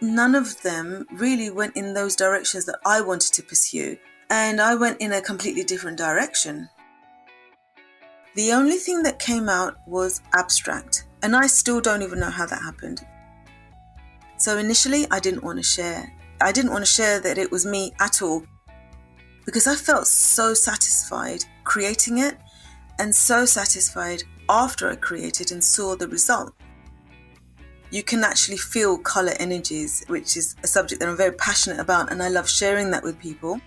none of them really went in those directions that I wanted to pursue. And I went in a completely different direction. The only thing that came out was abstract, and I still don't even know how that happened. So initially, I didn't want to share. I didn't want to share that it was me at all, because I felt so satisfied creating it and so satisfied after I created and saw the result. You can actually feel colour energies, which is a subject that I'm very passionate about, and I love sharing that with people.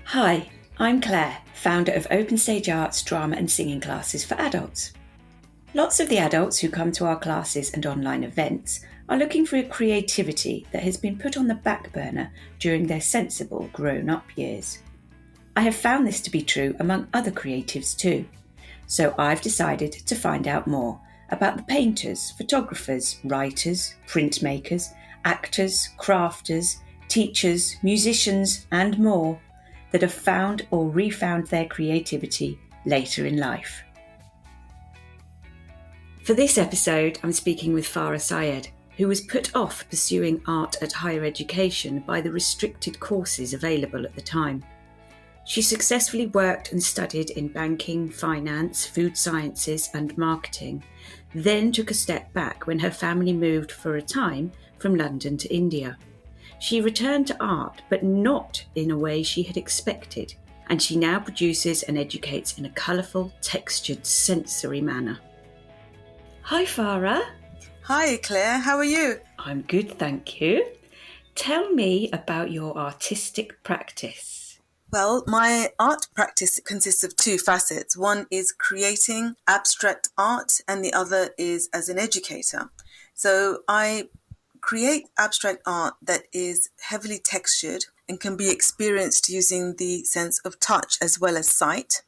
Hi, I'm Claire, founder of Open Stage Arts drama and singing classes for adults. Lots of the adults who come to our classes and online events are looking for a creativity that has been put on the back burner during their sensible grown-up years. I have found this to be true among other creatives too, so I've decided to find out more about the painters, photographers, writers, printmakers, actors, crafters, teachers, musicians and more that have found or refound their creativity later in life. For this episode, I'm speaking with Furrah Syed, who was put off pursuing art at higher education by the restricted courses available at the time. She successfully worked and studied in banking, finance, food sciences and marketing, then took a step back when her family moved for a time from London to India. She returned to art, but not in a way she had expected, and she now produces and educates in a colourful, textured, sensory manner. Hi, Furrah. Hi, Claire. How are you? I'm good, thank you. Tell me about your artistic practice. Well, my art practice consists of two facets. One is creating abstract art, and the other is as an educator. So I create abstract art that is heavily textured and can be experienced using the sense of touch as well as sight.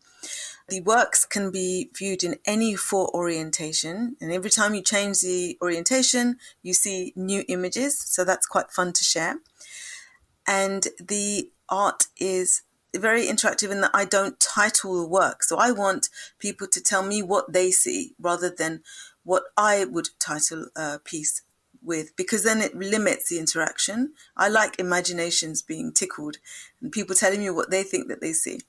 The works can be viewed in any four orientation, and every time you change the orientation, you see new images, so that's quite fun to share. And the art is very interactive in that I don't title the work, so I want people to tell me what they see rather than what I would title a piece with, because then it limits the interaction. I like imaginations being tickled and people telling me what they think that they see.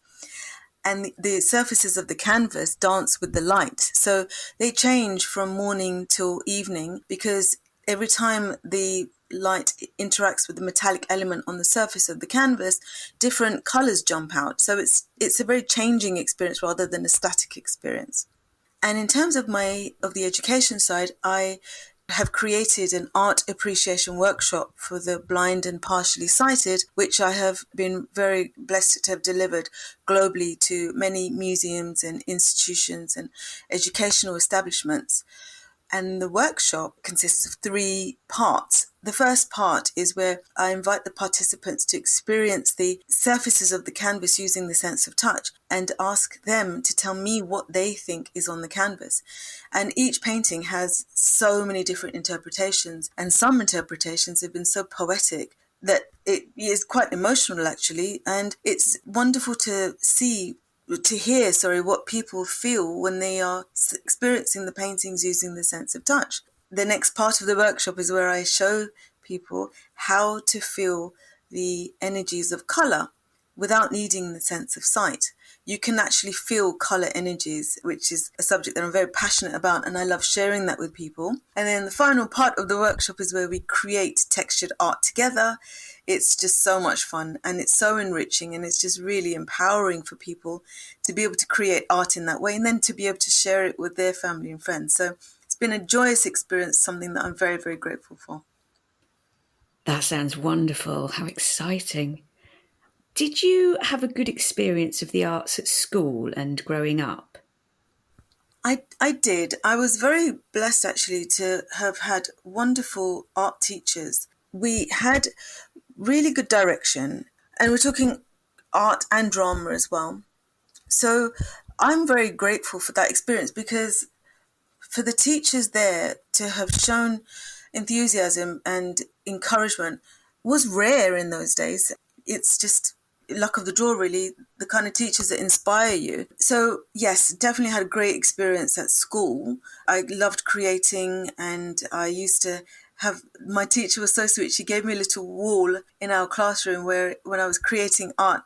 And the surfaces of the canvas dance with the light. So they change from morning till evening, because every time the light interacts with the metallic element on the surface of the canvas, different colours jump out. So it's a very changing experience rather than a static experience. And in terms of the education side, I have created an art appreciation workshop for the blind and partially sighted, which I have been very blessed to have delivered globally to many museums and institutions and educational establishments. And the workshop consists of three parts. The first part is where I invite the participants to experience the surfaces of the canvas using the sense of touch and ask them to tell me what they think is on the canvas. And each painting has so many different interpretations, and some interpretations have been so poetic that it is quite emotional actually, and it's wonderful to hear what people feel when they are experiencing the paintings using the sense of touch. The next part of the workshop is where I show people how to feel the energies of colour without needing the sense of sight. You can actually feel colour energies, which is a subject that I'm very passionate about, and I love sharing that with people. And then the final part of the workshop is where we create textured art together. It's just so much fun, and it's so enriching, and it's just really empowering for people to be able to create art in that way, and then to be able to share it with their family and friends. So it's been a joyous experience, something that I'm very, very grateful for. That sounds wonderful. How exciting. Did you have a good experience of the arts at school and growing up? I did. I was very blessed actually to have had wonderful art teachers. We had really good direction, and we're talking art and drama as well. So I'm very grateful for that experience, because for the teachers there to have shown enthusiasm and encouragement was rare in those days. It's just luck of the draw, really, the kind of teachers that inspire you. So yes, definitely had a great experience at school. I loved creating, and I used to have, my teacher was so sweet. She gave me a little wall in our classroom where when I was creating art,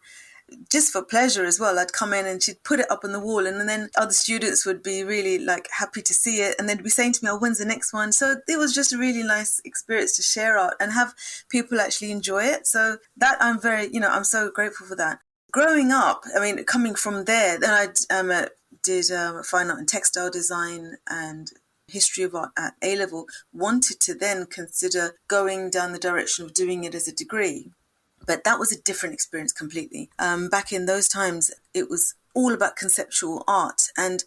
just for pleasure as well, I'd come in and she'd put it up on the wall, and then other students would be really like happy to see it, and they'd be saying to me, oh, when's the next one? So it was just a really nice experience to share art and have people actually enjoy it. So that I'm very, I'm so grateful for that. Growing up, I mean, coming from there, then I did fine art and textile design and history of art at A level, wanted to then consider going down the direction of doing it as a degree. But that was a different experience completely. Back in those times, it was all about conceptual art, and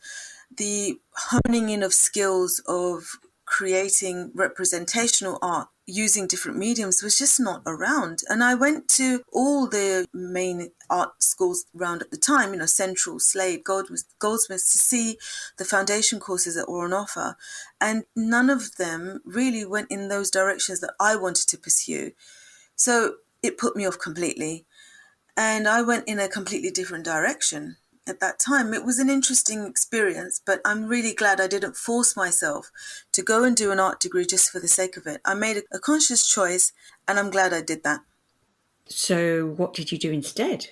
the honing in of skills of creating representational art using different mediums was just not around. And I went to all the main art schools around at the time, Central, Slade, Goldsmiths, to see the foundation courses that were on offer. And none of them really went in those directions that I wanted to pursue. So it put me off completely. And I went in a completely different direction. At that time, it was an interesting experience, but I'm really glad I didn't force myself to go and do an art degree just for the sake of it. I made a conscious choice, and I'm glad I did that. So what did you do instead?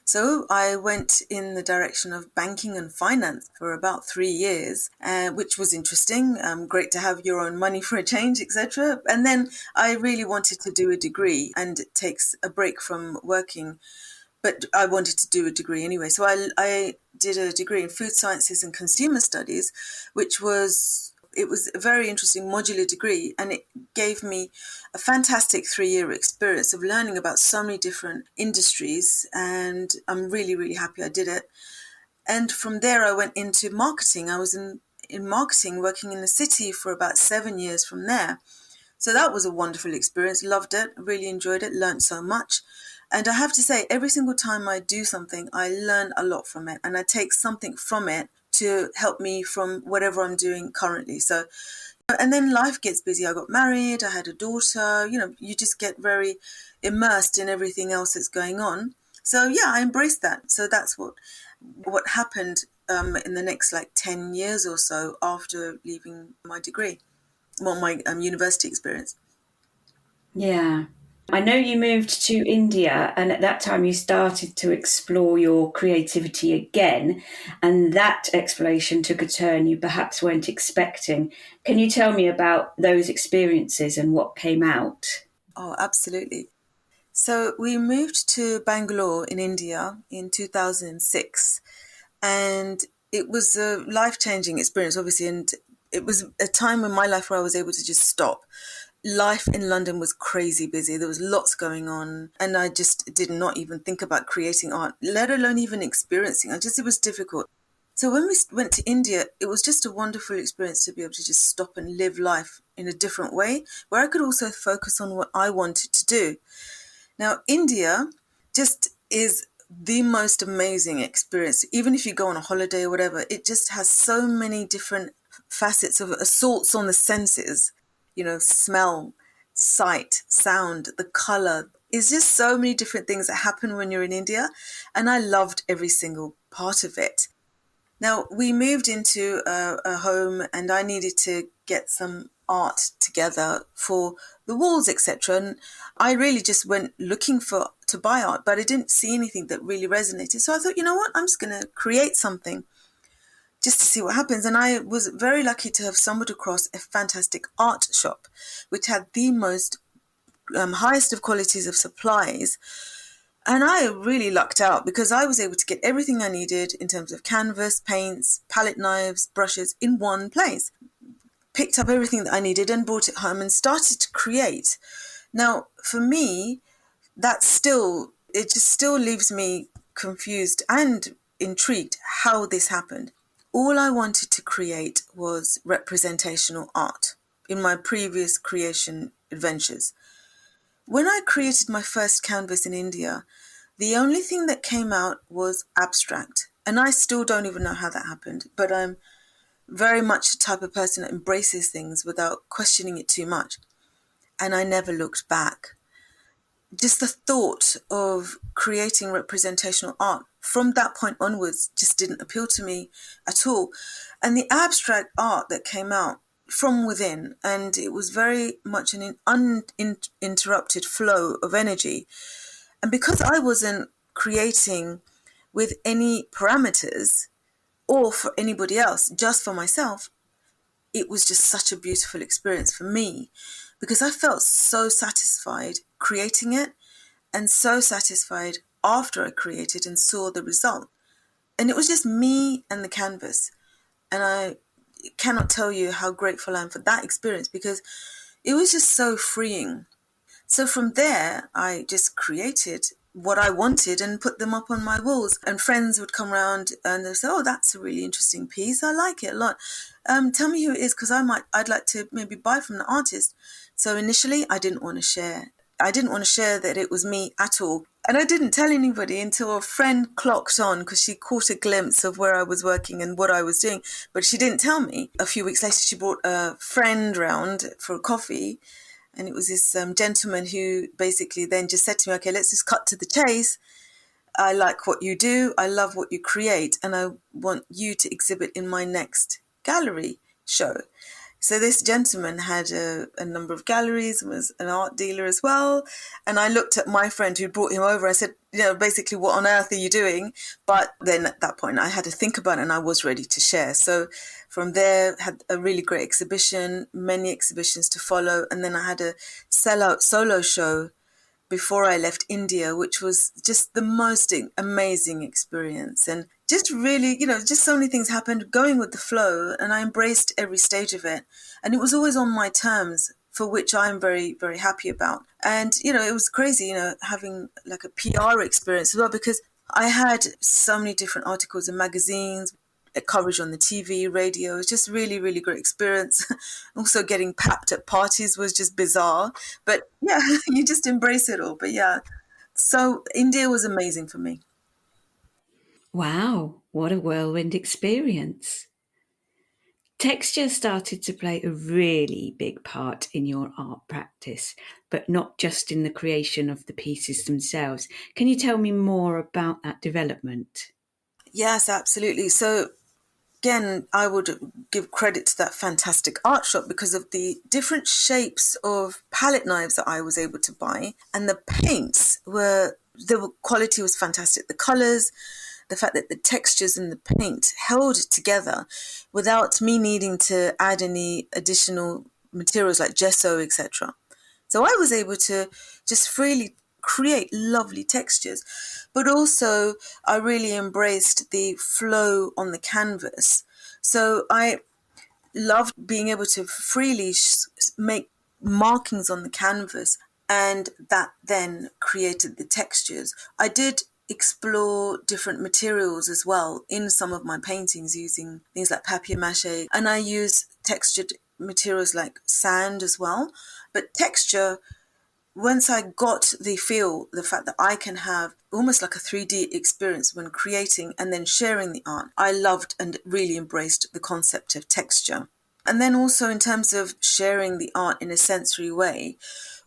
So I went in the direction of banking and finance for about 3 years, which was interesting. Great to have your own money for a change, etc. And then I really wanted to do a degree, and it takes a break from working, but I wanted to do a degree anyway. So I did a degree in food sciences and consumer studies, it was a very interesting modular degree, and it gave me a fantastic 3-year experience of learning about so many different industries, and I'm really, really happy I did it. And from there, I went into marketing. I was in marketing, working in the city for about 7 years from there. So that was a wonderful experience. Loved it, really enjoyed it, learned so much. And I have to say, every single time I do something, I learn a lot from it, and I take something from it to help me from whatever I'm doing currently. So, and then life gets busy. I got married, I had a daughter, you just get very immersed in everything else that's going on. So yeah, I embraced that. So that's what happened in the next 10 years or so after leaving my degree, my university experience. Yeah. I know you moved to India, and at that time you started to explore your creativity again, and that exploration took a turn you perhaps weren't expecting. Can you tell me about those experiences and what came out? Oh, absolutely. So we moved to Bangalore in India in 2006, and it was a life-changing experience, obviously, and it was a time in my life where I was able to just stop. Life in London was crazy busy. There was lots going on, and I just did not even think about creating art, let alone even experiencing. It was difficult. So when we went to India, it was just a wonderful experience to be able to just stop and live life in a different way, where I could also focus on what I wanted to do. Now, India just is the most amazing experience. Even if you go on a holiday or whatever, it just has so many different facets of assaults on the senses, smell, sight, sound, the color. It's just so many different things that happen when you're in India. And I loved every single part of it. Now, we moved into a home, and I needed to get some art together for the walls, etc. And I really just went looking to buy art, but I didn't see anything that really resonated. So I thought, you know what, I'm just going to create something just to see what happens. And I was very lucky to have stumbled across a fantastic art shop, which had the most highest of qualities of supplies. And I really lucked out because I was able to get everything I needed in terms of canvas, paints, palette knives, brushes in one place. Picked up everything that I needed and brought it home and started to create. Now, for me, it just still leaves me confused and intrigued how this happened. All I wanted to create was representational art in my previous creation adventures. When I created my first canvas in India, the only thing that came out was abstract. And I still don't even know how that happened, but I'm very much the type of person that embraces things without questioning it too much. And I never looked back. Just the thought of creating representational art from that point onwards just didn't appeal to me at all. And the abstract art that came out from within, and it was very much an uninterrupted flow of energy. And because I wasn't creating with any parameters or for anybody else, just for myself, it was just such a beautiful experience for me, because I felt so satisfied creating it and so satisfied after I created and saw the result. And it was just me and the canvas. And I cannot tell you how grateful I am for that experience, because it was just so freeing. So from there, I just created what I wanted and put them up on my walls. And friends would come around and they'd say, "Oh, that's a really interesting piece. I like it a lot. Tell me who it is, because I'd like to maybe buy from the artist." So initially, I didn't want to share. I didn't want to share that it was me at all. And I didn't tell anybody until a friend clocked on, because she caught a glimpse of where I was working and what I was doing. But she didn't tell me. A few weeks later, she brought a friend round for a coffee. And it was this gentleman who basically then just said to me, "Okay, let's just cut to the chase. I like what you do. I love what you create. And I want you to exhibit in my next gallery show." So this gentleman had a number of galleries and was an art dealer as well. And I looked at my friend who brought him over. I said, basically, what on earth are you doing? But then at that point, I had to think about it, and I was ready to share. So from there, had a really great exhibition, many exhibitions to follow. And then I had a sellout solo show before I left India, which was just the most amazing experience. And just really, just so many things happened, going with the flow, and I embraced every stage of it. And it was always on my terms, for which I'm very, very happy about. And, it was crazy, having like a PR experience as well, because I had so many different articles in magazines, coverage on the TV, radio. It was just really, really great experience. Also getting papped at parties was just bizarre. But yeah, you just embrace it all. But yeah, so India was amazing for me. Wow, what a whirlwind experience. Texture started to play a really big part in your art practice, but not just in the creation of the pieces themselves. Can you tell me more about that development? Yes, absolutely. So again, I would give credit to that fantastic art shop because of the different shapes of palette knives that I was able to buy. And the paints the quality was fantastic. The colors, the fact that the textures in the paint held together without me needing to add any additional materials like gesso, etc. So I was able to just freely create lovely textures, but also I really embraced the flow on the canvas. So I loved being able to freely make markings on the canvas, and that then created the textures. I did explore different materials as well in some of my paintings, using things like papier mâché, and I use textured materials like sand as well. But texture, once I got the fact that I can have almost like a 3D experience when creating and then sharing the art, I loved and really embraced the concept of texture. And then also in terms of sharing the art in a sensory way,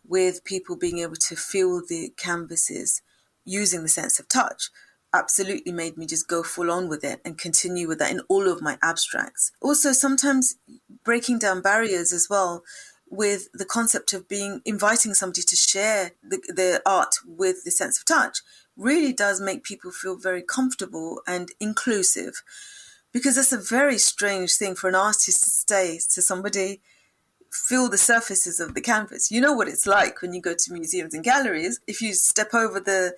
with people being able to feel the canvases using the sense of touch, absolutely made me just go full on with it and continue with that in all of my abstracts. Also, sometimes breaking down barriers as well, with the concept of inviting somebody to share the art with the sense of touch, really does make people feel very comfortable and inclusive, because that's a very strange thing for an artist to say to somebody, feel the surfaces of the canvas. You know what it's like when you go to museums and galleries. If you step over the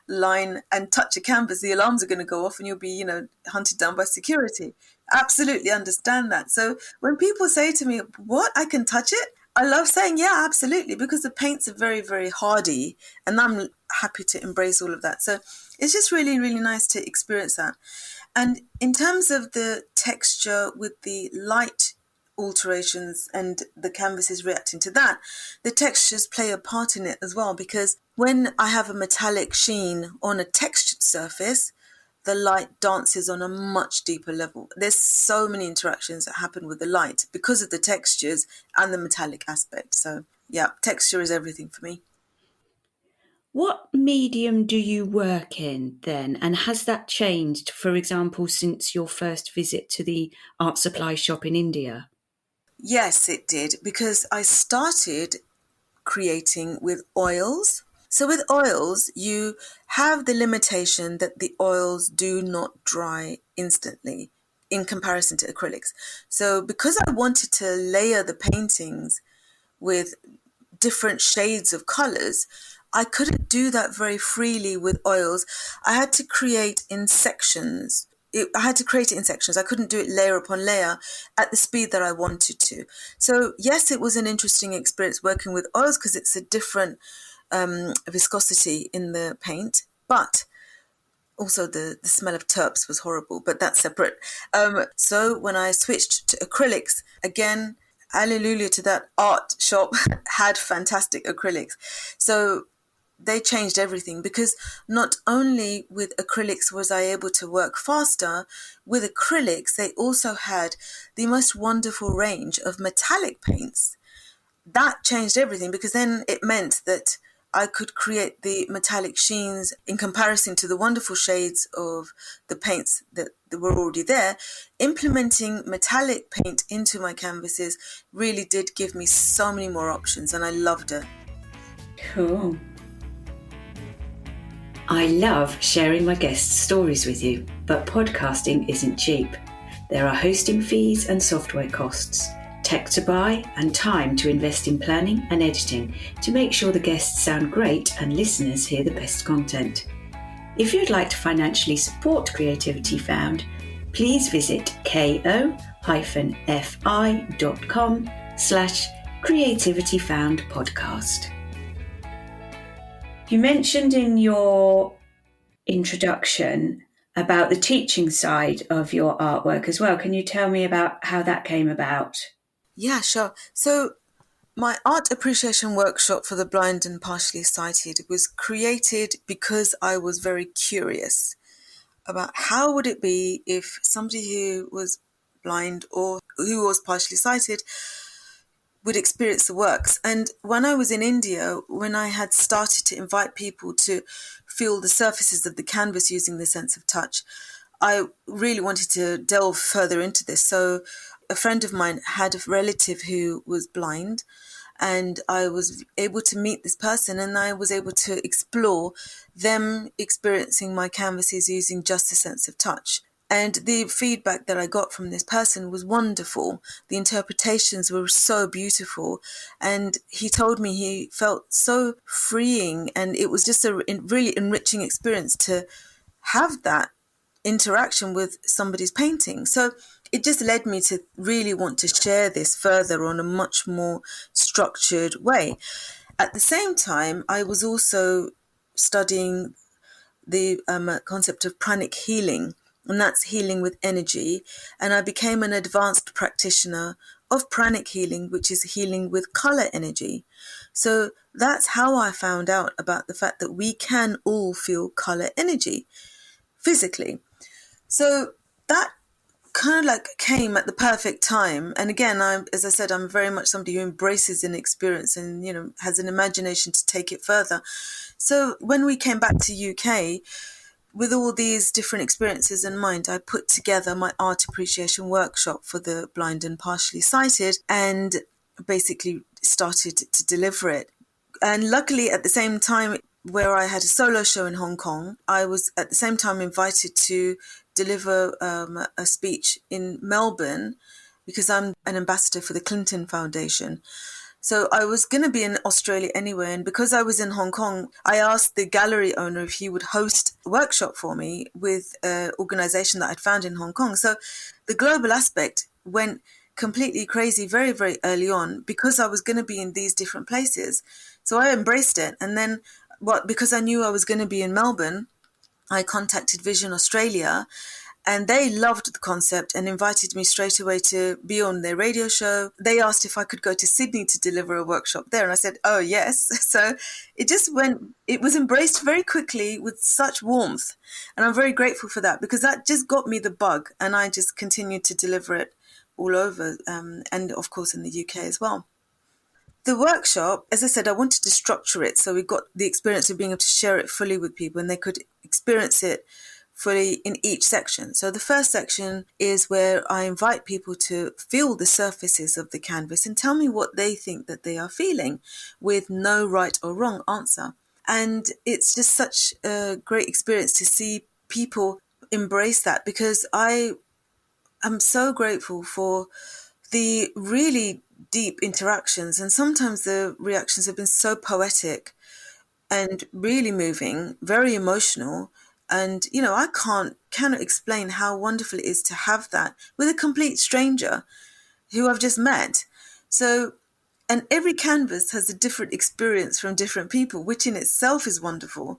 line and touch a canvas, the alarms are going to go off and you'll be, hunted down by security. Absolutely understand that. So when people say to me, "What, I can touch it?" I love saying, yeah, absolutely, because the paints are very, very hardy, and I'm happy to embrace all of that. So it's just really, really nice to experience that. And in terms of the texture with the light alterations and the canvases reacting to that, the textures play a part in it as well, because when I have a metallic sheen on a textured surface, the light dances on a much deeper level. There's so many interactions that happen with the light because of the textures and the metallic aspect. So yeah, texture is everything for me. What medium do you work in then? And has that changed, for example, since your first visit to the art supply shop in India? Yes, it did, because I started creating with oils. So with oils, you have the limitation that the oils do not dry instantly in comparison to acrylics. So because I wanted to layer the paintings with different shades of colors, I couldn't do that very freely with oils. I had to create in sections. I had to create it in sections. I couldn't do it layer upon layer at the speed that I wanted to. So yes, it was an interesting experience working with oils because it's a different viscosity in the paint, but also the smell of terps was horrible, but that's separate. So when I switched to acrylics, again, hallelujah to that art shop had fantastic acrylics. So they changed everything, because not only with acrylics was I able to work faster, with acrylics they also had the most wonderful range of metallic paints. That changed everything, because then it meant that I could create the metallic sheens in comparison to the wonderful shades of the paints that were already there. Implementing metallic paint into my canvases really did give me so many more options, and I loved it. Cool. I love sharing my guests' stories with you, but podcasting isn't cheap. There are hosting fees and software costs, tech to buy, and time to invest in planning and editing to make sure the guests sound great and listeners hear the best content. If you'd like to financially support Creativity Found, please visit ko-fi.com/creativityfoundpodcast. You mentioned in your introduction about the teaching side of your artwork as well. Can you tell me about how that came about? Yeah, sure. So my art appreciation workshop for the blind and partially sighted was created because I was very curious about how would it be if somebody who was blind or who was partially sighted would experience the works. And when I was in India, when I had started to invite people to feel the surfaces of the canvas using the sense of touch, I really wanted to delve further into this. So a friend of mine had a relative who was blind, and I was able to meet this person, and I was able to explore them experiencing my canvases using just a sense of touch. And the feedback that I got from this person was wonderful. The interpretations were so beautiful. And he told me he felt so freeing, and it was just a really enriching experience to have that interaction with somebody's painting. So it just led me to really want to share this further on a much more structured way. At the same time, I was also studying the concept of pranic healing, and that's healing with energy. And I became an advanced practitioner of pranic healing, which is healing with color energy. So that's how I found out about the fact that we can all feel color energy physically. So that kind of like came at the perfect time. And again, as I said, I'm very much somebody who embraces an experience and, has an imagination to take it further. So when we came back to UK, with all these different experiences in mind, I put together my art appreciation workshop for the blind and partially sighted and basically started to deliver it. And luckily, at the same time, where I had a solo show in Hong Kong, I was at the same time invited to deliver a speech in Melbourne, because I'm an ambassador for the Clinton Foundation. So I was going to be in Australia anyway, and because I was in Hong Kong, I asked the gallery owner if he would host a workshop for me with an organization that I'd found in Hong Kong. So the global aspect went completely crazy very, very early on, because I was going to be in these different places. So I embraced it. And then because I knew I was going to be in Melbourne, I contacted Vision Australia, and they loved the concept and invited me straight away to be on their radio show. They asked if I could go to Sydney to deliver a workshop there. And I said, oh, yes. So it was embraced very quickly with such warmth. And I'm very grateful for that, because that just got me the bug. And I just continued to deliver it all over, and of course in the UK as well. The workshop, as I said, I wanted to structure it so we got the experience of being able to share it fully with people, and they could experience it fully in each section. So the first section is where I invite people to feel the surfaces of the canvas and tell me what they think that they are feeling, with no right or wrong answer. And it's just such a great experience to see people embrace that, because I am so grateful for the really deep interactions. And sometimes the reactions have been so poetic and really moving, very emotional. And, I cannot explain how wonderful it is to have that with a complete stranger who I've just met. So, and every canvas has a different experience from different people, which in itself is wonderful.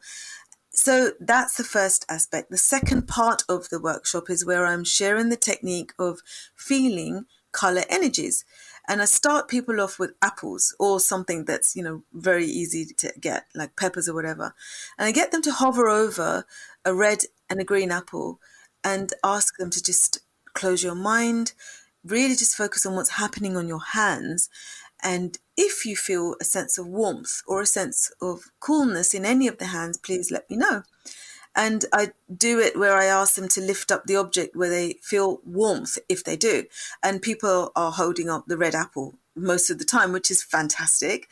So that's the first aspect. The second part of the workshop is where I'm sharing the technique of feeling color energies. And I start people off with apples or something that's, very easy to get, like peppers or whatever. And I get them to hover over a red and a green apple and ask them to just close your mind, really just focus on what's happening on your hands. And if you feel a sense of warmth or a sense of coolness in any of the hands, please let me know. And I do it where I ask them to lift up the object where they feel warmth, if they do. And people are holding up the red apple most of the time, which is fantastic.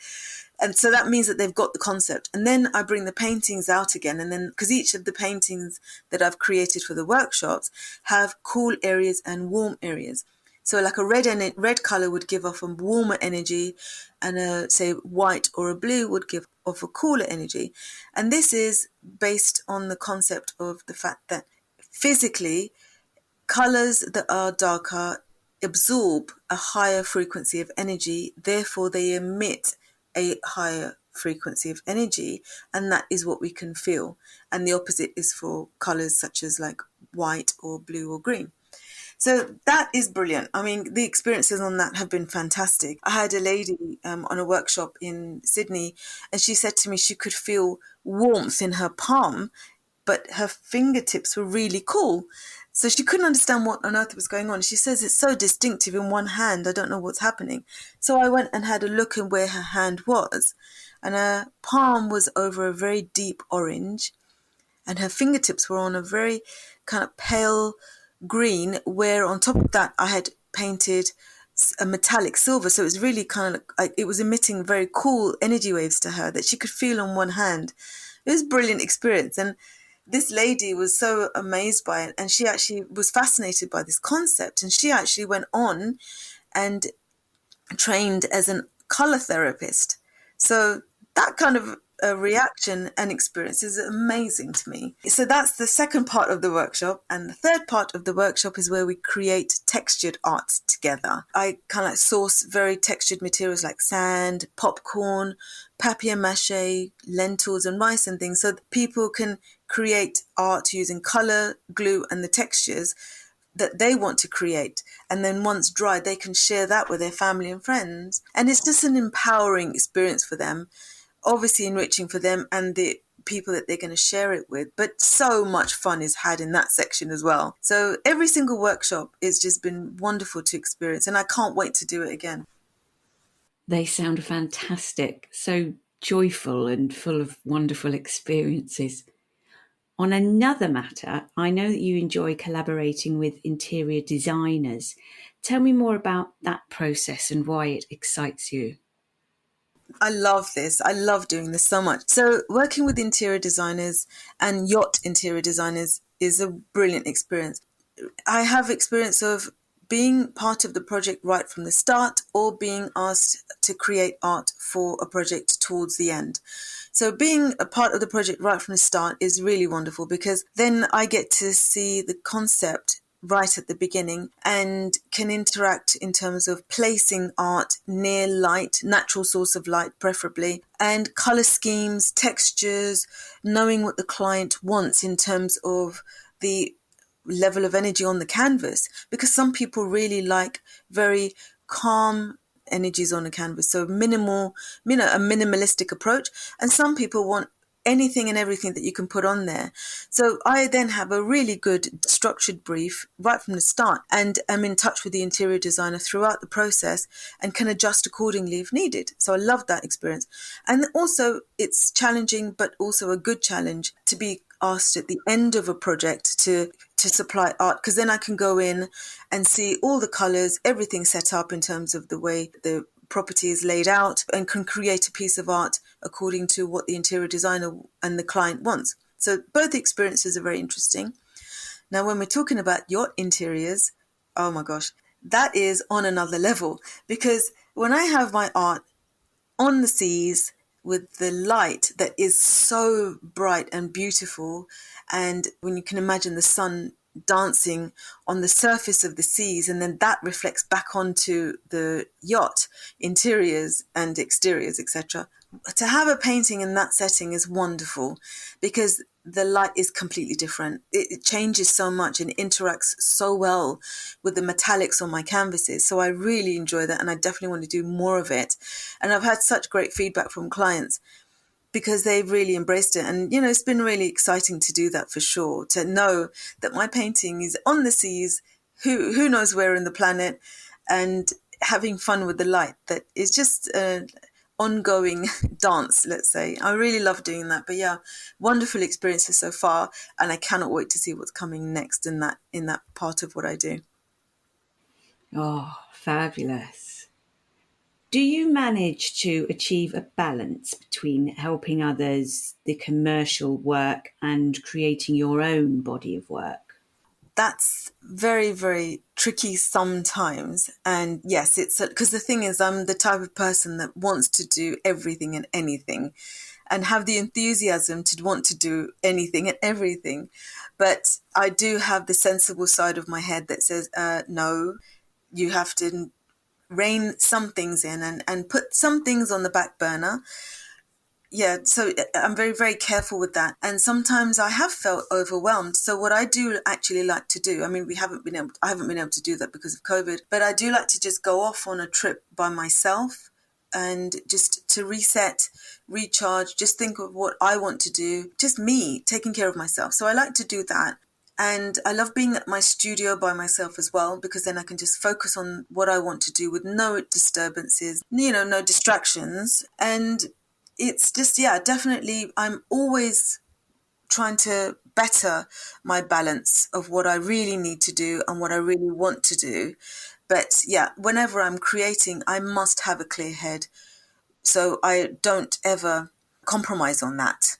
And so that means that they've got the concept. And then I bring the paintings out again. And then, because each of the paintings that I've created for the workshops have cool areas and warm areas. So like a red color would give off a warmer energy, and a, say, white or a blue would give off a cooler energy. And this is based on the concept of the fact that physically, colors that are darker absorb a higher frequency of energy, therefore they emit a higher frequency of energy, and that is what we can feel. And the opposite is for colors such as like white or blue or green. So that is brilliant. I mean, the experiences on that have been fantastic. I had a lady on a workshop in Sydney, and she said to me she could feel warmth in her palm, but her fingertips were really cool. So she couldn't understand what on earth was going on. She says it's so distinctive in one hand. I don't know what's happening. So I went and had a look at where her hand was, and her palm was over a very deep orange, and her fingertips were on a very kind of pale green, where on top of that I had painted a metallic silver. So it was really kind of like it was emitting very cool energy waves to her that she could feel on one hand. It was a brilliant experience. And this lady was so amazed by it, and she actually was fascinated by this concept, and she actually went on and trained as a color therapist. So that kind of a reaction and experience is amazing to me. So that's the second part of the workshop. And the third part of the workshop is where we create textured art together. I kind of like source very textured materials like sand, popcorn, papier-mâché, lentils and rice and things, so that people can create art using color, glue and the textures that they want to create. And then once dried, they can share that with their family and friends. And it's just an empowering experience for them, obviously enriching for them and the people that they're going to share it with. But so much fun is had in that section as well. So every single workshop has just been wonderful to experience, and I can't wait to do it again. They sound fantastic, so joyful and full of wonderful experiences. On another matter, I know that you enjoy collaborating with interior designers. Tell me more about that process and why it excites you. I love this. I love doing this so much. So working with interior designers and yacht interior designers is a brilliant experience. I have experience of being part of the project right from the start, or being asked to create art for a project towards the end. So being a part of the project right from the start is really wonderful, because then I get to see the concept right at the beginning and can interact in terms of placing art near light, natural source of light preferably, and color schemes, textures, knowing what the client wants in terms of the level of energy on the canvas, because some people really like very calm energies on a canvas, so minimal, a minimalistic approach, and some people want anything and everything that you can put on there. So I then have a really good structured brief right from the start, and I'm in touch with the interior designer throughout the process and can adjust accordingly if needed. So I love that experience. And also it's challenging, but also a good challenge to be asked at the end of a project to supply art, because then I can go in and see all the colors, everything set up in terms of the way the property is laid out, and can create a piece of art according to what the interior designer and the client wants. So both experiences are very interesting. Now, when we're talking about yacht interiors, oh my gosh, that is on another level, because when I have my art on the seas with the light that is so bright and beautiful, and when you can imagine the sun dancing on the surface of the seas, and then that reflects back onto the yacht interiors and exteriors, etc. To have a painting in that setting is wonderful, because the light is completely different. It changes so much and interacts so well with the metallics on my canvases. So I really enjoy that, and I definitely want to do more of it. And I've had such great feedback from clients because they've really embraced it. And, it's been really exciting to do that, for sure, to know that my painting is on the seas, who knows where in the planet, and having fun with the light. That is just ongoing dance, let's say. I really love doing that. But yeah, wonderful experiences so far, and I cannot wait to see what's coming next in that part of what I do. Oh, fabulous. Do you manage to achieve a balance between helping others, the commercial work, and creating your own body of work? That's very, very tricky sometimes. And yes, it's because the thing is, I'm the type of person that wants to do everything and anything, and have the enthusiasm to want to do anything and everything. But I do have the sensible side of my head that says, no, you have to rein some things in, and put some things on the back burner. Yeah, so I'm very, very careful with that. And sometimes I have felt overwhelmed. So what I do actually like to do, I mean, I haven't been able to do that because of COVID, but I do like to just go off on a trip by myself, and just to reset, recharge, just think of what I want to do, just me taking care of myself. So I like to do that. And I love being at my studio by myself as well, because then I can just focus on what I want to do with no disturbances, no distractions. And it's just, yeah, definitely, I'm always trying to better my balance of what I really need to do and what I really want to do. But yeah, whenever I'm creating, I must have a clear head. So I don't ever compromise on that.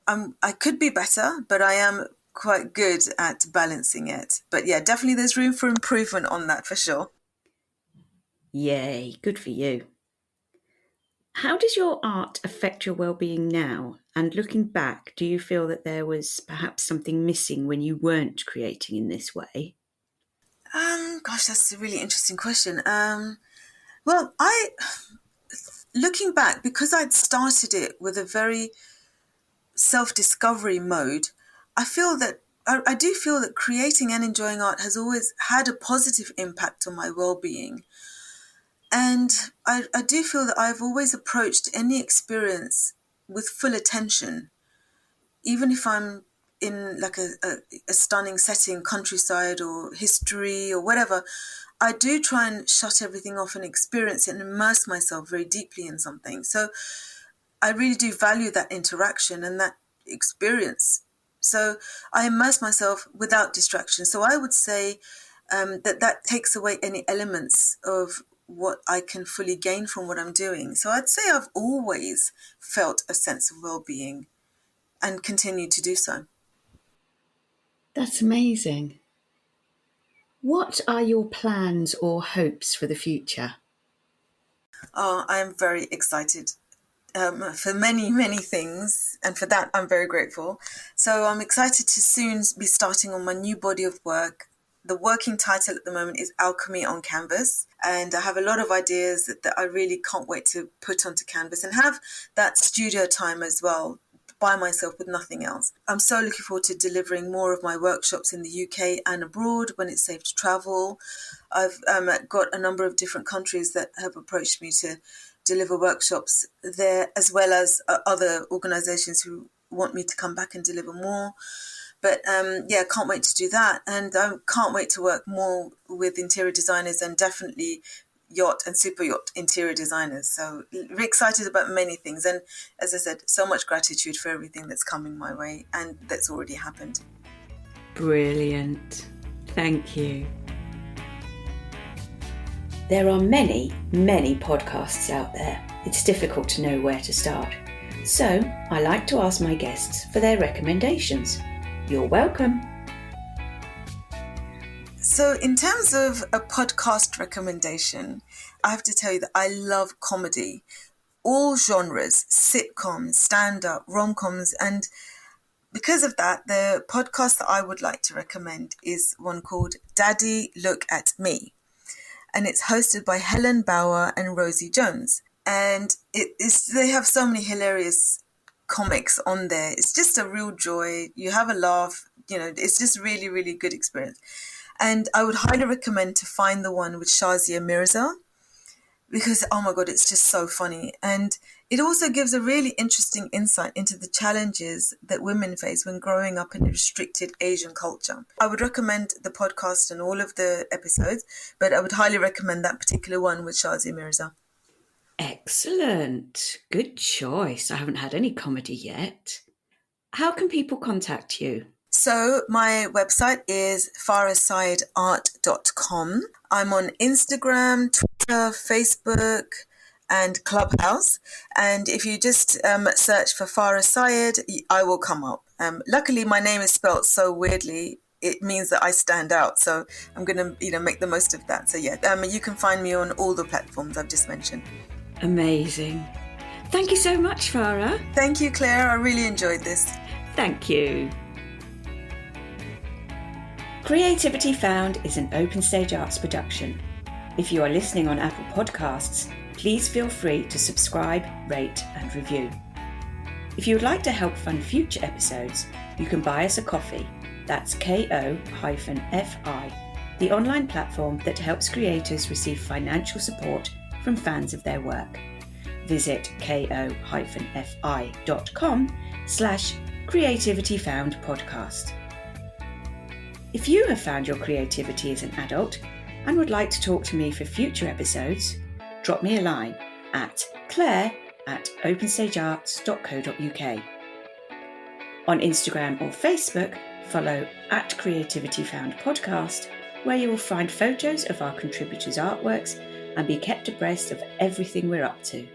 I could be better, but I am quite good at balancing it. But yeah, definitely there's room for improvement on that, for sure. Yay, good for you. How does your art affect your well-being now? And looking back, do you feel that there was perhaps something missing when you weren't creating in this way? Gosh, that's a really interesting question. Well, looking back, because I'd started it with a very self-discovery mode, I do feel that creating and enjoying art has always had a positive impact on my well-being. And I do feel that I've always approached any experience with full attention, even if I'm in like a stunning setting, countryside or history or whatever. I do try and shut everything off and experience it and immerse myself very deeply in something. So I really do value that interaction and that experience. So I immerse myself without distraction. So I would say that takes away any elements of what I can fully gain from what I'm doing. So I'd say I've always felt a sense of well-being and continue to do so. That's amazing. What are your plans or hopes for the future? Oh, I am very excited for many, many things, and for that I'm very grateful. So I'm excited to soon be starting on my new body of work. The working title at the moment is Alchemy on Canvas, and I have a lot of ideas that I really can't wait to put onto canvas and have that studio time as well, by myself with nothing else. I'm so looking forward to delivering more of my workshops in the UK and abroad when it's safe to travel. I've got a number of different countries that have approached me to deliver workshops there, as well as other organisations who want me to come back and deliver more. But yeah, can't wait to do that. And I can't wait to work more with interior designers, and definitely, yacht and super yacht interior designers. So really excited about many things. And as I said, so much gratitude for everything that's coming my way and that's already happened. Brilliant. Thank you. There are many, many podcasts out there. It's difficult to know where to start. So I like to ask my guests for their recommendations. You're welcome. So in terms of a podcast recommendation, I have to tell you that I love comedy, all genres, sitcoms, stand-up, rom-coms, and because of that, the podcast that I would like to recommend is one called Daddy Look at Me. And it's hosted by Helen Bauer and Rosie Jones. And they have so many hilarious comics on there. It's just a real joy. You have a laugh. It's just really, really good experience. And I would highly recommend to find the one with Shazia Mirza because, oh my God, it's just so funny. And it also gives a really interesting insight into the challenges that women face when growing up in a restricted Asian culture. I would recommend the podcast and all of the episodes, but I would highly recommend that particular one with Shazia Mirza. Excellent. Good choice. I haven't had any comedy yet. How can people contact you? So my website is furrahsyedart.com. I'm on Instagram, Twitter, Facebook, and Clubhouse. And if you just search for Furrah Syed, I will come up. Luckily, my name is spelt so weirdly. It means that I stand out. So I'm going to, make the most of that. So yeah, you can find me on all the platforms I've just mentioned. Amazing. Thank you so much, Furrah. Thank you, Claire. I really enjoyed this. Thank you. Creativity Found is an Open Stage Arts production. If you are listening on Apple Podcasts, please feel free to subscribe, rate and review. If you would like to help fund future episodes, you can buy us a coffee. That's ko-fi, the online platform that helps creators receive financial support from fans of their work. Visit ko-fi.com/creativityfoundpodcast. If you have found your creativity as an adult and would like to talk to me for future episodes, drop me a line at claire@openstagearts.co.uk. On Instagram or Facebook, follow @creativityfoundpodcast, where you will find photos of our contributors' artworks and be kept abreast of everything we're up to.